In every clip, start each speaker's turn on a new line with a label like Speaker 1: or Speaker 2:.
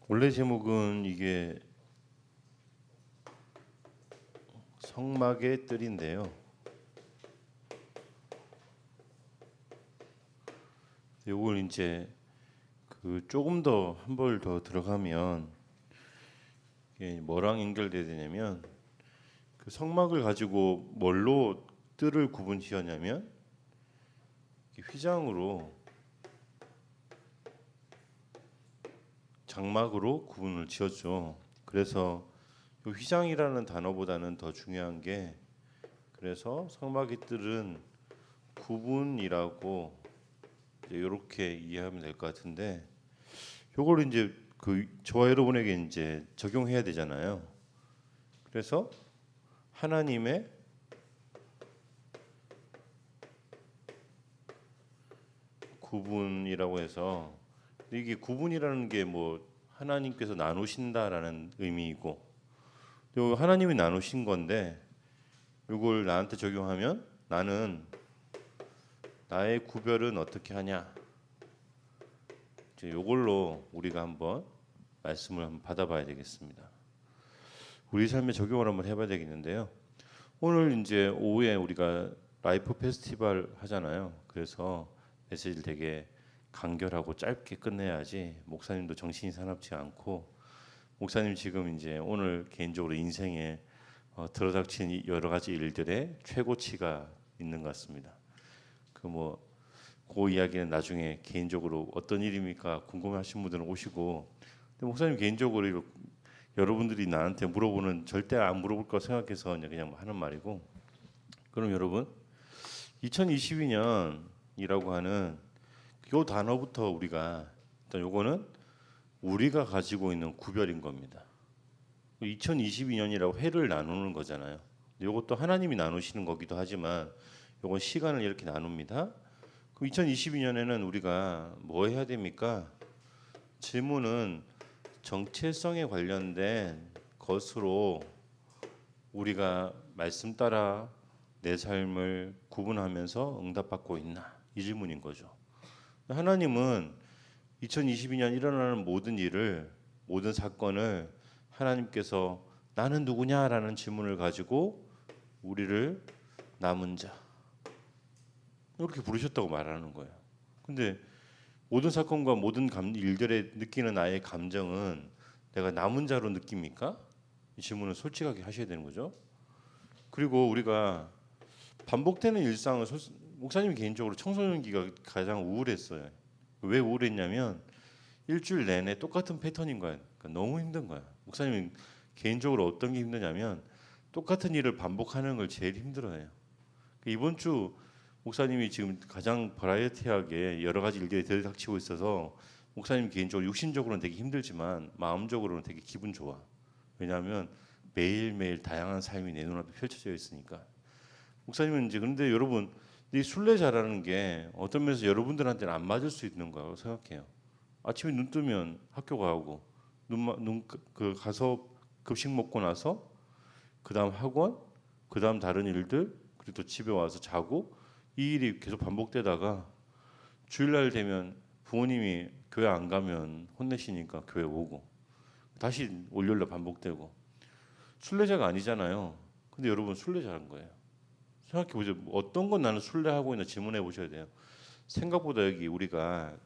Speaker 1: 원래 제목은 이게 성막의 뜰인데요. 요걸 이제 그 조금 더 한 볼 더 들어가면 이게 뭐랑 연결돼야 되냐면 그 성막을 가지고 뭘로 뜰을 구분 지었냐면 휘장으로 장막으로 구분을 지었죠. 그래서 이 휘장이라는 단어보다는 더 중요한 게 그래서 성막의 뜰은 구분이라고 이렇게 이해하면 될 것 같은데 요걸 이제 그 저와 여러분에게 이제 적용해야 되잖아요. 그래서 하나님의 구분이라고 해서 이게 구분이라는 게 뭐 하나님께서 나누신다라는 의미이고 요 하나님이 나누신 건데 요걸 나한테 적용하면 나는 나의 구별은 어떻게 하냐 이제 요걸로 우리가 한번 말씀을 한번 받아봐야 되겠습니다. 우리 삶에 적용을 한번 해봐야 되겠는데요. 오늘 이제 오후에 우리가 라이프 페스티벌 하잖아요. 그래서 메시지를 되게 간결하고 짧게 끝내야지 목사님도 정신이 사납지 않고 목사님 지금 이제 오늘 개인적으로 인생에 들어닥친 여러 가지 일들의 최고치가 있는 것 같습니다. 그 이야기는 나중에 개인적으로 어떤 일입니까 궁금하신 분들은 오시고 근데 목사님 개인적으로 여러분들이 나한테 물어보는 절대 안 물어볼 거 생각해서 그냥 하는 말이고 그럼 여러분 2022년이라고 하는 요 단어부터 우리가 일단 요거는 우리가 가지고 있는 구별인 겁니다. 2022년이라고 해를 나누는 거잖아요. 요것도 하나님이 나누시는 거기도 하지만 요건 시간을 이렇게 나눕니다. 그럼 2022년에는 우리가 뭐 해야 됩니까? 질문은 정체성에 관련된 것으로 우리가 말씀 따라 내 삶을 구분하면서 응답받고 있나? 이 질문인 거죠. 하나님은 2022년 일어나는 모든 일을 모든 사건을 하나님께서 나는 누구냐라는 질문을 가지고 우리를 남은 자 이렇게 부르셨다고 말하는 거예요. 근데 모든 사건과 모든 일들에 느끼는 나의 감정은 내가 남은 자로 느낍니까? 이 질문을 솔직하게 하셔야 되는 거죠. 그리고 우리가 반복되는 일상을 목사님이 개인적으로 청소년기가 가장 우울했어요. 왜 우울했냐면 일주일 내내 똑같은 패턴인 거야. 그러니까 너무 힘든 거야. 목사님은 개인적으로 어떤 게 힘드냐면 똑같은 일을 반복하는 걸 제일 힘들어해요. 이번 주 목사님이 지금 가장 버라이어티하게 여러 가지 일들이 들이닥치고 있어서 목사님 개인적으로 육신적으로는 되게 힘들지만 마음적으로는 되게 기분 좋아. 왜냐하면 매일매일 다양한 삶이 내 눈앞에 펼쳐져 있으니까. 목사님은 이제 그런데 여러분 이 순례자라는 게 어떤 면에서 여러분들한테는 안 맞을 수 있는 거라고 생각해요. 아침에 눈 뜨면 학교 가고 그 가서 급식 먹고 나서 그다음 학원, 그다음 다른 일들 그리고 또 집에 와서 자고 이 일이 계속 반복되다가 주일날 되면 부모님이 교회 안 가면 혼내시니까 교회 오고 다시 월요일날 반복되고 순례자가 아니잖아요. 근데 여러분 순례자인 거예요. 생각해 보세요. 어떤 건 나는 순례하고 있나 질문해 보셔야 돼요. 생각보다 여기 우리가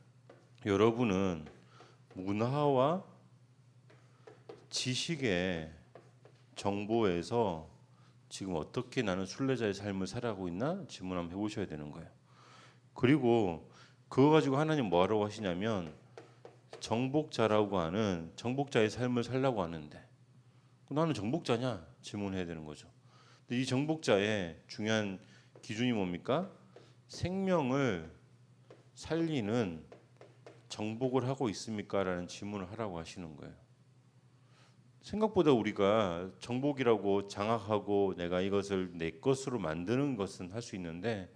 Speaker 1: 여러분은 문화와 지식의 정보에서 지금 어떻게 나는 순례자의 삶을 살아가고 있나 질문 한번 해보셔야 되는 거예요. 그리고 그거 가지고 하나님 뭐하라고 하시냐면 정복자라고 하는 정복자의 삶을 살라고 하는데 나는 정복자냐 질문해야 되는 거죠. 근데 이 정복자의 중요한 기준이 뭡니까? 생명을 살리는 정복을 하고 있습니까? 라는 질문을 하라고 하시는 거예요. 생각보다 우리가 정복이라고 장악하고 내가 이것을 내 것으로 만드는 것은 할 수 있는데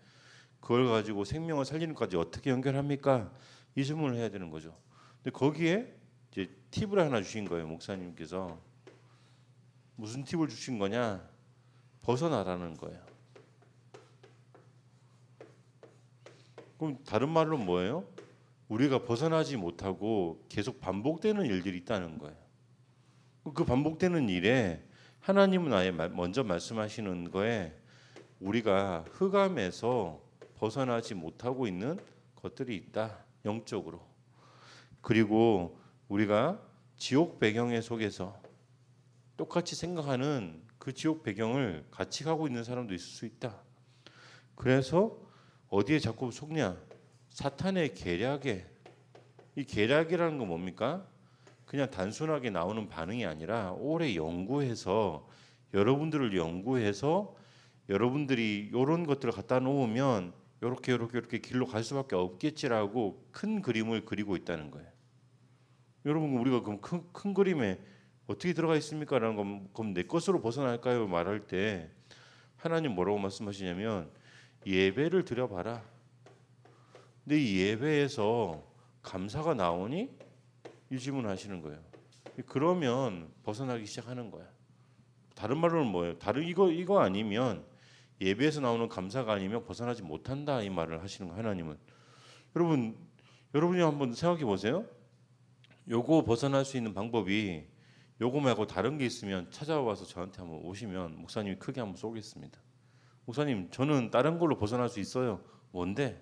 Speaker 1: 그걸 가지고 생명을 살리는 것까지 어떻게 연결합니까? 이 질문을 해야 되는 거죠. 근데 거기에 이제 팁을 하나 주신 거예요. 목사님께서 무슨 팁을 주신 거냐? 벗어나라는 거예요. 그럼 다른 말로 뭐예요? 우리가 벗어나지 못하고 계속 반복되는 일들이 있다는 거예요. 그 반복되는 일에 하나님은 아예 먼저 말씀하시는 거에 우리가 흑암에서 벗어나지 못하고 있는 것들이 있다, 영적으로. 그리고 우리가 지옥 배경 속에서 똑같이 생각하는 그 지옥 배경을 같이 가고 있는 사람도 있을 수 있다. 그래서 어디에 자꾸 속냐? 사탄의 계략에. 이 계략이라는 건 뭡니까? 그냥 단순하게 나오는 반응이 아니라 오래 연구해서 여러분들이 이런 것들을 갖다 놓으면 이렇게 길로 갈 수밖에 없겠지라고 큰 그림을 그리고 있다는 거예요. 여러분, 우리가 그럼 큰 그림에 어떻게 들어가 있습니까라는 건 그럼 내 것으로 벗어날까요? 말할 때 하나님 뭐라고 말씀하시냐면 예배를 드려봐라. 근데 이 예배에서 감사가 나오니? 이 질문하시는 거예요. 그러면 벗어나기 시작하는 거야. 다른 말로는 뭐예요? 이거 아니면 예배에서 나오는 감사가 아니면 벗어나지 못한다, 이 말을 하시는 거예요. 하나님은. 여러분이 한번 생각해 보세요. 요거 벗어날 수 있는 방법이 요거 말고 다른 게 있으면 찾아와서 저한테 한번 오시면 목사님이 크게 한번 쏘겠습니다. 목사님, 저는 다른 걸로 벗어날 수 있어요. 뭔데?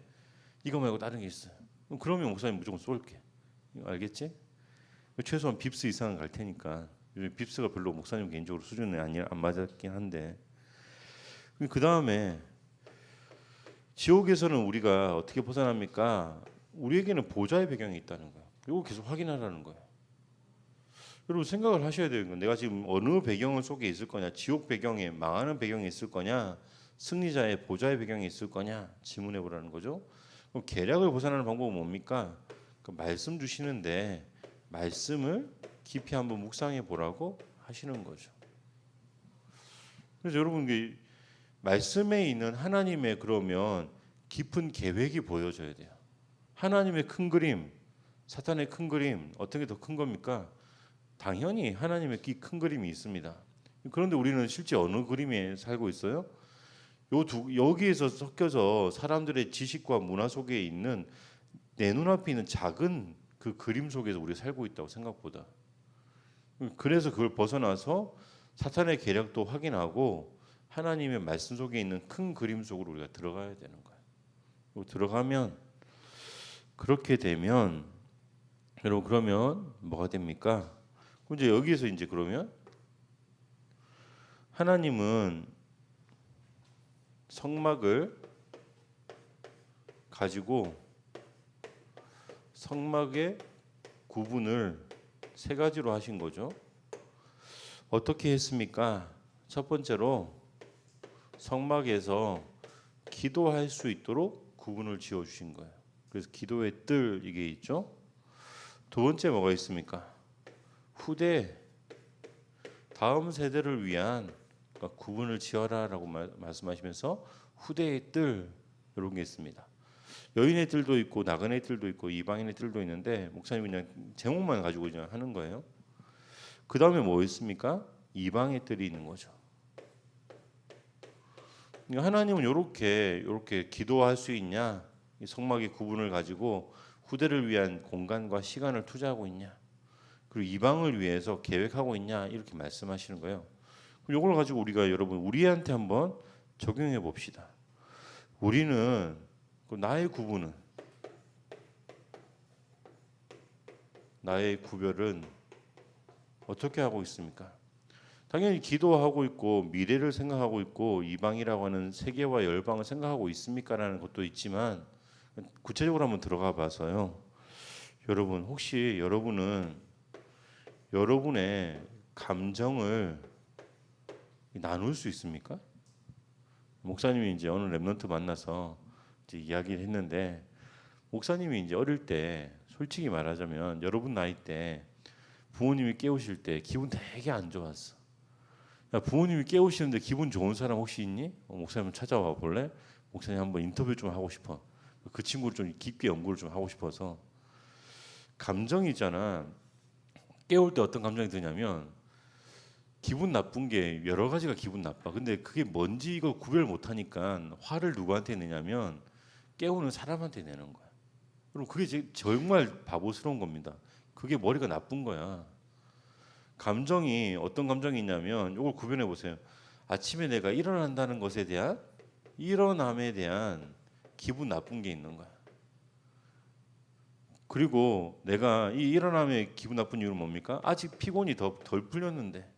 Speaker 1: 이거 말고 다른 게 있어요. 그러면 목사님 무조건 쏠게. 알겠지? 최소한 빕스 이상은 갈 테니까. 요즘 빕스가 별로 목사님 개인적으로 수준이 안 맞았긴 한데. 그 다음에 지옥에서는 우리가 어떻게 벗어납니까? 우리에게는 보좌의 배경이 있다는 거예요. 이거 계속 확인하라는 거예요. 여러분, 생각을 하셔야 되는 건 내가 지금 어느 배경 속에 있을 거냐, 지옥 배경에 망하는 배경에 있을 거냐, 승리자의 보좌의 배경에 있을 거냐 질문해 보라는 거죠. 그럼 계략을 벗어나는 방법은 뭡니까? 그 말씀 주시는데 말씀을 깊이 한번 묵상해 보라고 하시는 거죠. 그래서 여러분, 말씀에 있는 하나님의 그러면 깊은 계획이 보여져야 돼요. 하나님의 큰 그림, 사탄의 큰 그림, 어떤 게 더 큰 겁니까? 당연히 하나님의 큰 그림이 있습니다. 그런데 우리는 실제 어느 그림에 살고 있어요? 여기에서 섞여서 사람들의 지식과 문화 속에 있는 내 눈앞에 있는 작은 그 그림 속에서 우리가 살고 있다고 생각보다. 그래서 그걸 벗어나서 사탄의 계략도 확인하고 하나님의 말씀 속에 있는 큰 그림 속으로 우리가 들어가야 되는 거예요. 들어가면 그렇게 되면 여러분, 그러면 뭐가 됩니까? 이제 여기에서 이제 그러면 하나님은 성막을 가지고 성막의 구분을 세 가지로 하신 거죠. 어떻게 했습니까? 첫 번째로 성막에서 기도할 수 있도록 구분을 지어 주신 거예요. 그래서 기도의 뜰, 이게 있죠. 두 번째 뭐가 있습니까? 후대, 다음 세대를 위한 구분을 지어라라고 말씀하시면서 후대의 뜰, 이런 게 있습니다. 여인의 뜰도 있고 나그네의 뜰도 있고 이방인의 뜰도 있는데 목사님이 그냥 제목만 가지고 그냥 하는 거예요. 그 다음에 뭐 있습니까? 이방의 뜰이 있는 거죠. 하나님은 이렇게 기도할 수 있냐? 이 성막의 구분을 가지고 후대를 위한 공간과 시간을 투자하고 있냐? 그리고 이방을 위해서 계획하고 있냐? 이렇게 말씀하시는 거예요. 그럼 이걸 가지고 우리한테 한번 적용해 봅시다. 우리는 나의 구별은 어떻게 하고 있습니까? 당연히 기도하고 있고 미래를 생각하고 있고 이방이라고 하는 세계와 열방을 생각하고 있습니까라는 것도 있지만 구체적으로 한번 들어가 봐서요. 여러분, 혹시 여러분은 여러분의 감정을 나눌 수 있습니까? 목사님이 이제 어느 랩런트 만나서 이제 이야기를 했는데 목사님이 이제 어릴 때 솔직히 말하자면 여러분 나이 때 부모님이 깨우실 때 기분 되게 안 좋았어. 야, 부모님이 깨우시는데 기분 좋은 사람 혹시 있니? 목사님 찾아와 볼래? 목사님 한번 인터뷰 좀 하고 싶어. 그 친구를 좀 깊게 연구를 좀 하고 싶어서. 감정이 있잖아. 깨울 때 어떤 감정이 드냐면 기분 나쁜 게 여러 가지가 기분 나빠. 근데 그게 뭔지 이걸 구별 못 하니까 화를 누구한테 내냐면 깨우는 사람한테 내는 거야. 그럼 그게 정말 바보스러운 겁니다. 그게 머리가 나쁜 거야. 감정이 어떤 감정이 있냐면 이걸 구별해 보세요. 아침에 내가 일어난다는 것에 대한 일어남에 대한 기분 나쁜 게 있는 거야. 그리고 내가 이 일어남에 기분 나쁜 이유는 뭡니까? 아직 피곤이 덜 풀렸는데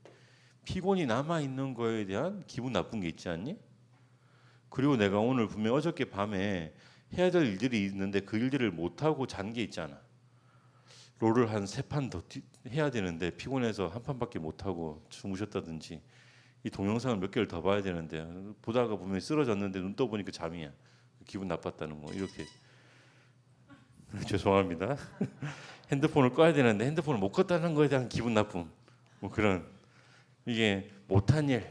Speaker 1: 피곤이 남아 있는 거에 대한 기분 나쁜 게 있지 않니? 그리고 내가 오늘 분명 어저께 밤에 해야 될 일들이 있는데 그 일들을 못 하고 잔 게 있잖아. 롤을 한 3판 더 해야 되는데 피곤해서 한 판밖에 못 하고 주무셨다든지 이 동영상을 몇 개를 더 봐야 되는데 보다가 보면 쓰러졌는데 눈 떠보니까 잠이야. 기분 나빴다는 거 이렇게. 죄송합니다. 핸드폰을 꺼야 되는데 핸드폰을 못 껐다는 거에 대한 기분 나쁨. 뭐 그런 이게 못한 일.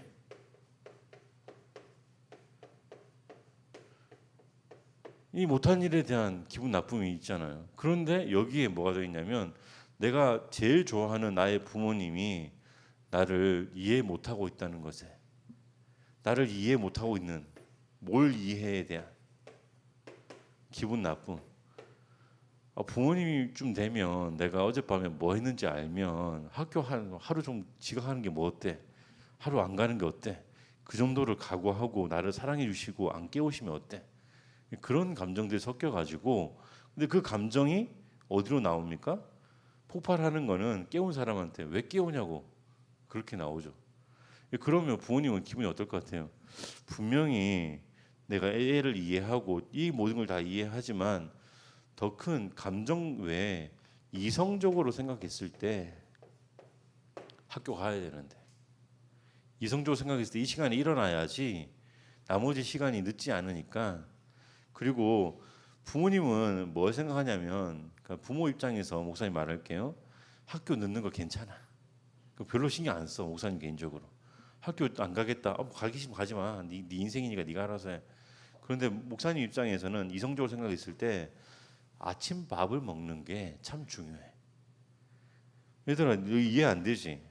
Speaker 1: 이 못한 일에 대한 기분 나쁨이 있잖아요. 그런데 여기에 뭐가 더 있냐면 내가 제일 좋아하는 나의 부모님이 나를 이해 못하고 있다는 것에 나를 이해 못하고 있는 뭘 이해에 대한 기분 나쁨. 부모님이 좀 되면 내가 어젯밤에 뭐 했는지 알면 학교 하루 좀 지각하는 게 뭐 어때? 하루 안 가는 게 어때? 그 정도를 각오하고 나를 사랑해 주시고 안 깨우시면 어때? 그런 감정들이 섞여 가지고 근데 그 감정이 어디로 나옵니까? 폭발하는 거는 깨운 사람한테 왜 깨우냐고 그렇게 나오죠. 그러면 부모님은 기분이 어떨 것 같아요? 분명히 내가 애를 이해하고 이 모든 걸 다 이해하지만 더 큰 감정 외에 이성적으로 생각했을 때 학교 가야 되는데 이성적으로 생각했을 때 이 시간에 일어나야지 나머지 시간이 늦지 않으니까. 그리고 부모님은 뭘 생각하냐면 그러니까 부모 입장에서 목사님 말할게요. 학교 늦는 거 괜찮아. 별로 신경 안 써. 목사님 개인적으로. 학교 안 가겠다. 가기 싫으면 가지 마. 네 인생이니까 네가 알아서 해. 그런데 목사님 입장에서는 이성적으로 생각했을 때 아침 밥을 먹는 게 참 중요해. 얘들아, 너 이해 안 되지?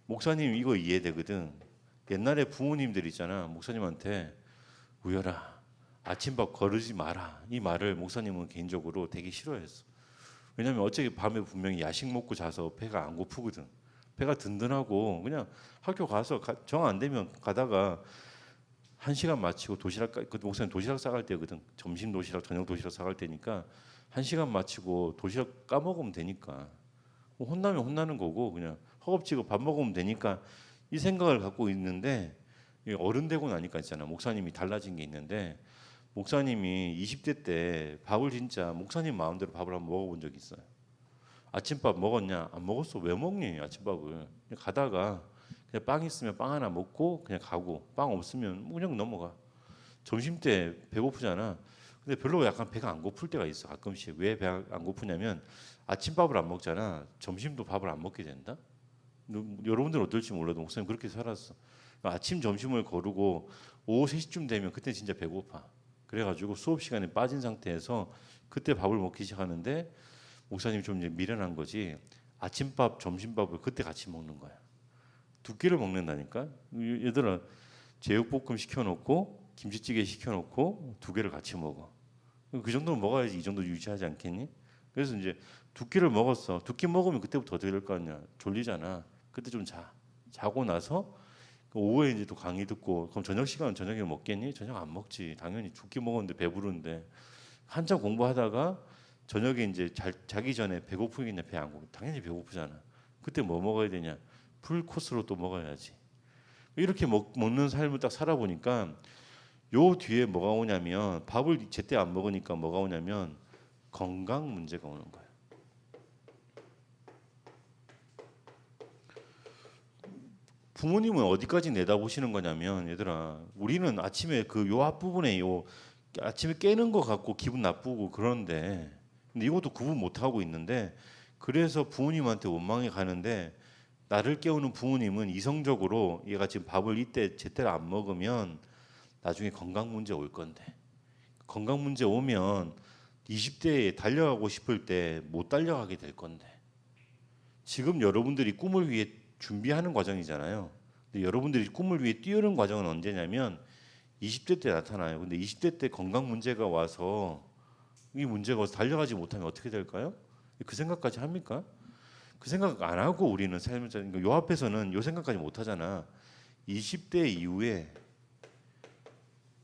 Speaker 1: 목사님 이거 이해되거든. 옛날에 부모님들 있잖아. 목사님한테 우열아 아침밥 거르지 마라. 이 말을 목사님은 개인적으로 되게 싫어했어. 왜냐하면 어차피 밤에 분명히 야식 먹고 자서 배가 안 고프거든. 배가 든든하고 그냥 학교 가서 정 안 되면 가다가 1시간 마치고 도시락 그 목사님 도시락 싸갈 때거든. 점심 도시락, 저녁 도시락 싸갈 때니까 1시간 마치고 도시락 까먹으면 되니까 뭐 혼나면 혼나는 거고 그냥 허겁지겁 밥 먹으면 되니까 이 생각을 갖고 있는데 어른 되고 나니까 있잖아. 목사님이 달라진 게 있는데 목사님이 20대 때 밥을 진짜 목사님 마음대로 밥을 한번 먹어본 적이 있어요. 아침밥 먹었냐? 안 먹었어. 왜 먹니? 아침밥을. 그냥 가다가 그냥 빵 있으면 빵 하나 먹고 그냥 가고 빵 없으면 뭐 그냥 넘어가. 점심 때 배고프잖아. 근데 별로 약간 배가 안 고플 때가 있어. 가끔씩. 왜 배가 안 고프냐면 아침밥을 안 먹잖아. 점심도 밥을 안 먹게 된다. 여러분들은 어떨지 몰라도 목사님 그렇게 살았어. 아침 점심을 거르고 오후 3시쯤 되면 그때 진짜 배고파. 그래가지고 수업 시간에 빠진 상태에서 그때 밥을 먹기 시작하는데 목사님이 좀 이제 미련한 거지. 아침밥, 점심밥을 그때 같이 먹는 거야. 2끼를 먹는다니까. 얘들아 제육볶음 시켜놓고 김치찌개 시켜놓고 2개를 같이 먹어. 그 정도는 먹어야지 이 정도 유지하지 않겠니? 그래서 이제 2끼를 먹었어. 2끼 먹으면 그때부터 어떻게 될 거 아니야? 졸리잖아. 그때 좀 자. 자고 나서 오후에 이제 또 강의 듣고 그럼 저녁 시간은 저녁에 먹겠니? 저녁 안 먹지. 당연히 2끼 먹었는데 배부른데 한참 공부하다가 저녁에 이제 자기 전에 배고프겠냐 배 안 고프 당연히 배고프잖아. 그때 뭐 먹어야 되냐? 풀 코스로 또 먹어야지. 이렇게 먹는 삶을 딱 살아보니까 요 뒤에 뭐가 오냐면 밥을 제때 안 먹으니까 뭐가 오냐면 건강 문제가 오는 거예요. 부모님은 어디까지 내다보시는 거냐면 얘들아 우리는 아침에 그 요 앞부분에 요 아침에 깨는 거 갖고 기분 나쁘고 그런데 근데 이것도 구분 못 하고 있는데 그래서 부모님한테 원망이 가는데 나를 깨우는 부모님은 이성적으로 얘가 지금 밥을 이때 제때로 안 먹으면 나중에 건강 문제 올 건데 건강 문제 오면 20대에 달려가고 싶을 때 못 달려가게 될 건데 지금 여러분들이 꿈을 위해 준비하는 과정이잖아요. 근데 여러분들이 꿈을 위해 뛰어는 과정은 언제냐면 20대 때 나타나요. 근데 20대 때 건강 문제가 와서 이 문제가 달려가지 못하면 어떻게 될까요? 그 생각까지 합니까? 그 생각 안 하고 우리는 삶을 사는 요 앞에서는 요 생각까지 못 하잖아. 20대 이후에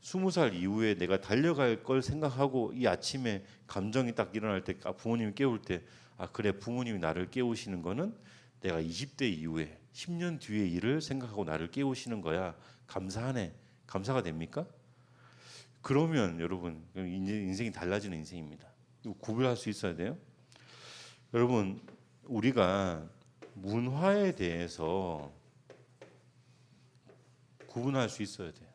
Speaker 1: 20살 이후에 내가 달려갈 걸 생각하고 이 아침에 감정이 딱 일어날 때 부모님이 깨울 때 그래 부모님이 나를 깨우시는 거는 내가 20대 이후에 10년 뒤의 일을 생각하고 나를 깨우시는 거야. 감사하네. 감사가 됩니까? 그러면 여러분 인생이 달라지는 인생입니다. 구별할 수 있어야 돼요. 여러분 우리가 문화에 대해서 구분할 수 있어야 돼요.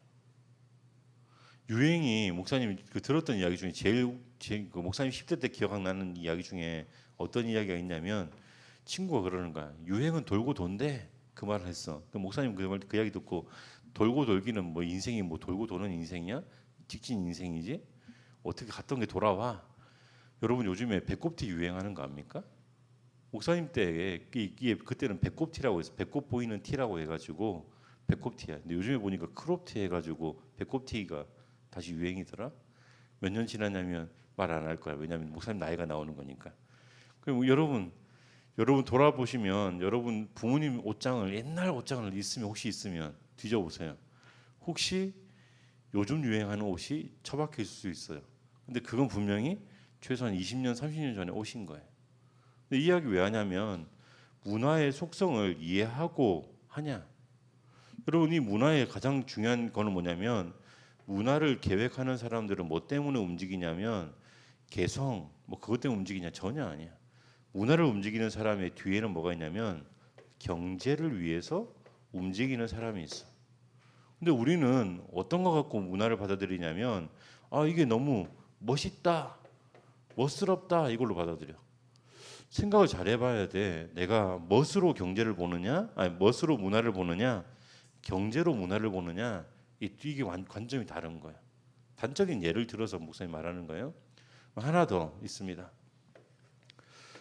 Speaker 1: 유행이 목사님 들었던 이야기 중에 제일 그 목사님 10대 때 기억나는 이야기 중에 어떤 이야기가 있냐면 친구가 그러는 거야. 유행은 돌고 돈대. 그 말을 했어. 그 목사님 그 이야기 듣고 돌고 돌기는 뭐 인생이 뭐 돌고 도는 인생이야? 직진 인생이지? 어떻게 갔던 게 돌아와? 여러분 요즘에 배꼽티 유행하는 거 압니까? 목사님 때 이게 그때는 배꼽티라고 해서 배꼽 보이는 티라고 해가지고 배꼽티야. 근데 요즘에 보니까 크롭티 해가지고 배꼽티가 다시 유행이더라. 몇 년 지났냐면 말 안 할 거야. 왜냐하면 목사님 나이가 나오는 거니까. 그럼 여러분 돌아보시면 여러분 부모님 옷장을 옛날 옷장을 혹시 있으면 뒤져보세요. 혹시 요즘 유행하는 옷이 처박혀 있을 수 있어요. 근데 그건 분명히 최소한 20년, 30년 전에 옷인 거예요. 근데 이 이야기 왜 하냐면 문화의 속성을 이해하고 하냐. 여러분 이 문화의 가장 중요한 거는 뭐냐면 문화를 계획하는 사람들은 뭐 때문에 움직이냐면 개성 뭐 그것 때문에 움직이냐 전혀 아니야. 문화를 움직이는 사람의 뒤에는 뭐가 있냐면 경제를 위해서 움직이는 사람이 있어. 근데 우리는 어떤 거 갖고 문화를 받아들이냐면 이게 너무 멋있다, 멋스럽다 이걸로 받아들여. 생각을 잘 해봐야 돼. 내가 멋으로 경제를 보느냐, 아니 멋으로 문화를 보느냐, 경제로 문화를 보느냐, 이게 관점이 다른 거야. 단적인 예를 들어서 목사님 말하는 거예요. 하나 더 있습니다.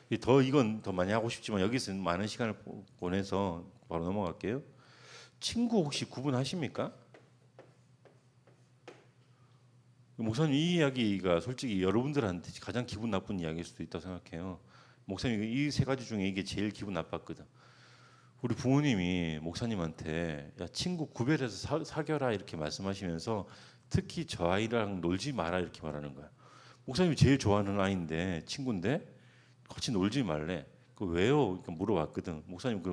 Speaker 1: 이건 더 많이 하고 싶지만 여기서 많은 시간을 보내서 바로 넘어갈게요. 친구 혹시 구분하십니까? 목사님 이 이야기가 솔직히 여러분들한테 가장 기분 나쁜 이야기일 수도 있다고 생각해요. 목사님 이 세 가지 중에 이게 제일 기분 나빴거든. 우리 부모님이 목사님한테 야 친구 구별해서 사겨라 이렇게 말씀하시면서 특히 저 아이랑 놀지 마라 이렇게 말하는 거야. 목사님이 제일 좋아하는 아이인데 친구인데 같이 놀지 말래. 그 왜요? 그러니까 물어봤거든. 목사님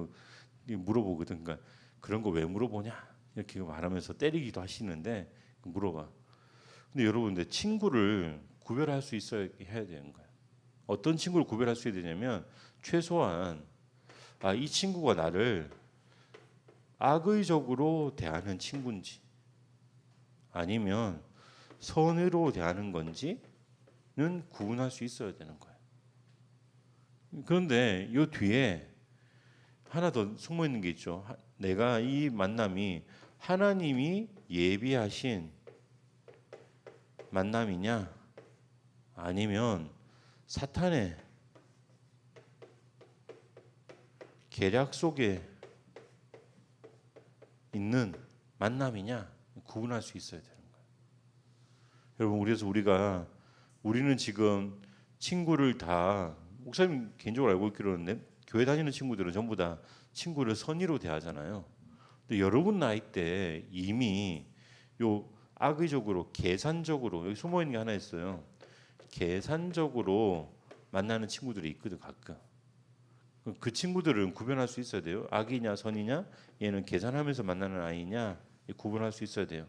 Speaker 1: 물어보거든. 그러니까 그런 거 왜 물어보냐 이렇게 말하면서 때리기도 하시는데 물어봐. 근데 여러분들 친구를 구별할 수 있어야 해야 되는 거야. 어떤 친구를 구별할 수 있어야 되냐면 최소한 이 친구가 나를 악의적으로 대하는 친구인지 아니면 선의로 대하는 건지는 구분할 수 있어야 되는 거예요. 그런데 이 뒤에 하나 더 숨어 있는 게 있죠. 내가 이 만남이 하나님이 예비하신 만남이냐 아니면 사탄의 계략 속에 있는 만남이냐 구분할 수 있어야 되는 거예요. 여러분 그래서 우리는 지금 친구를 다 목사님 개인적으로 알고 있기로는 교회 다니는 친구들은 전부 다 친구를 선의로 대하잖아요. 근데 여러분 나이 때 이미 요 악의적으로 계산적으로 여기 숨어 있는 게 하나 있어요. 계산적으로 만나는 친구들이 있거든 가끔. 그 친구들은 구별할 수 있어야 돼요. 악이냐 선이냐 얘는 계산하면서 만나는 아이냐 구분할 수 있어야 돼요.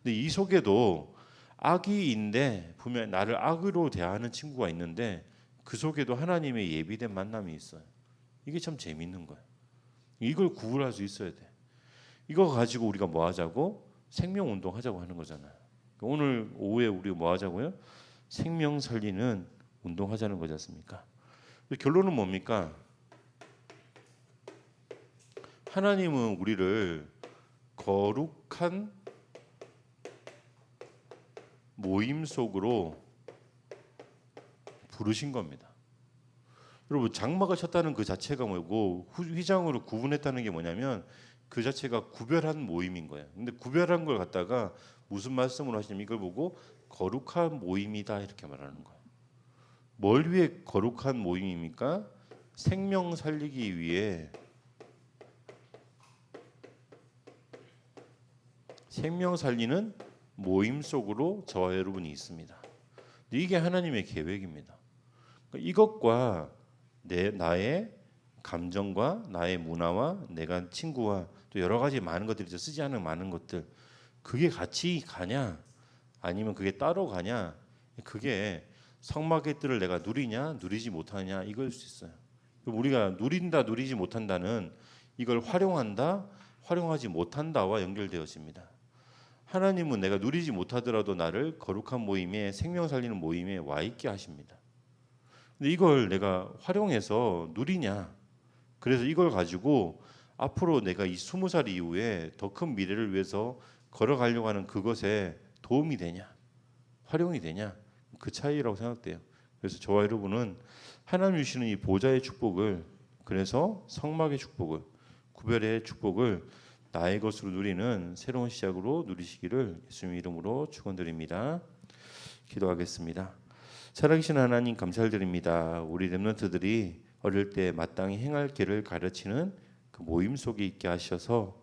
Speaker 1: 근데 이 속에도 악이인데 분명 나를 악으로 대하는 친구가 있는데 그 속에도 하나님의 예비된 만남이 있어요. 이게 참 재밌는 거예요. 이걸 구분할 수 있어야 돼. 이거 가지고 우리가 뭐 하자고? 생명 운동 하자고 하는 거잖아요. 오늘 오후에 우리 뭐 하자고요? 생명 살리는 운동 하자는 거지 않습니까? 결론은 뭡니까? 하나님은 우리를 거룩한 모임 속으로 부르신 겁니다. 여러분 장막을 쳤다는 그 자체가 뭐고 휘장으로 구분했다는 게 뭐냐면 그 자체가 구별한 모임인 거예요. 근데 구별한 걸 갖다가 무슨 말씀을 하시냐면 이걸 보고 거룩한 모임이다 이렇게 말하는 거예요. 뭘 위해 거룩한 모임입니까? 생명 살리기 위해 생명 살리는 모임 속으로 저와 여러분이 있습니다. 이게 하나님의 계획입니다. 이것과 나의 감정과 나의 문화와 내가 친구와 또 여러 가지 많은 것들이 쓰지 않은 많은 것들 그게 같이 가냐 아니면 그게 따로 가냐 그게 성막의 뜰을 내가 누리냐 누리지 못하냐 이걸 수 있어요. 우리가 누린다 누리지 못한다는 이걸 활용한다 활용하지 못한다와 연결되어집니다. 하나님은 내가 누리지 못하더라도 나를 거룩한 모임에 생명 살리는 모임에 와 있게 하십니다. 근데 이걸 내가 활용해서 누리냐? 그래서 이걸 가지고 앞으로 내가 이 20살 이후에 더 큰 미래를 위해서 걸어가려고 하는 그것에 도움이 되냐? 활용이 되냐? 그 차이라고 생각돼요. 그래서 저와 여러분은 하나님 주시는 이 보좌의 축복을 그래서 성막의 축복을 구별의 축복을 나의 것으로 누리는 새로운 시작으로 누리시기를 예수님 이름으로 축원드립니다. 기도하겠습니다. 살아계신 하나님 감사드립니다. 우리 렘넌트들이 어릴 때 마땅히 행할 길을 가르치는 그 모임 속에 있게 하셔서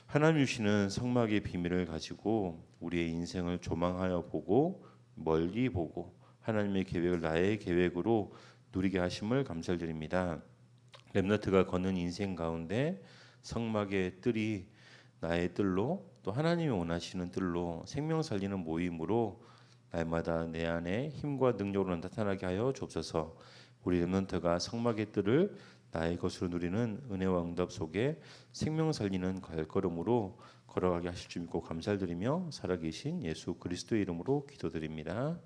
Speaker 1: 하나님 주시는 성막의 비밀을 가지고 우리의 인생을 조망하여 보고 멀리 보고 하나님의 계획을 나의 계획으로 누리게 하심을 감사드립니다. 렘넌트가 걷는 인생 가운데 성막의 뜰이 나의 뜰로 또 하나님이 원하시는 뜰로 생명 살리는 모임으로 날마다 내 안에 힘과 능력으로 나타나게 하여 주옵소서. 우리 렘넌트가 성막의 뜰을 나의 것으로 누리는 은혜와 응답 속에 생명 살리는 발걸음으로 걸어가게 하실 줄 믿고 감사드리며 살아계신 예수 그리스도의 이름으로 기도드립니다.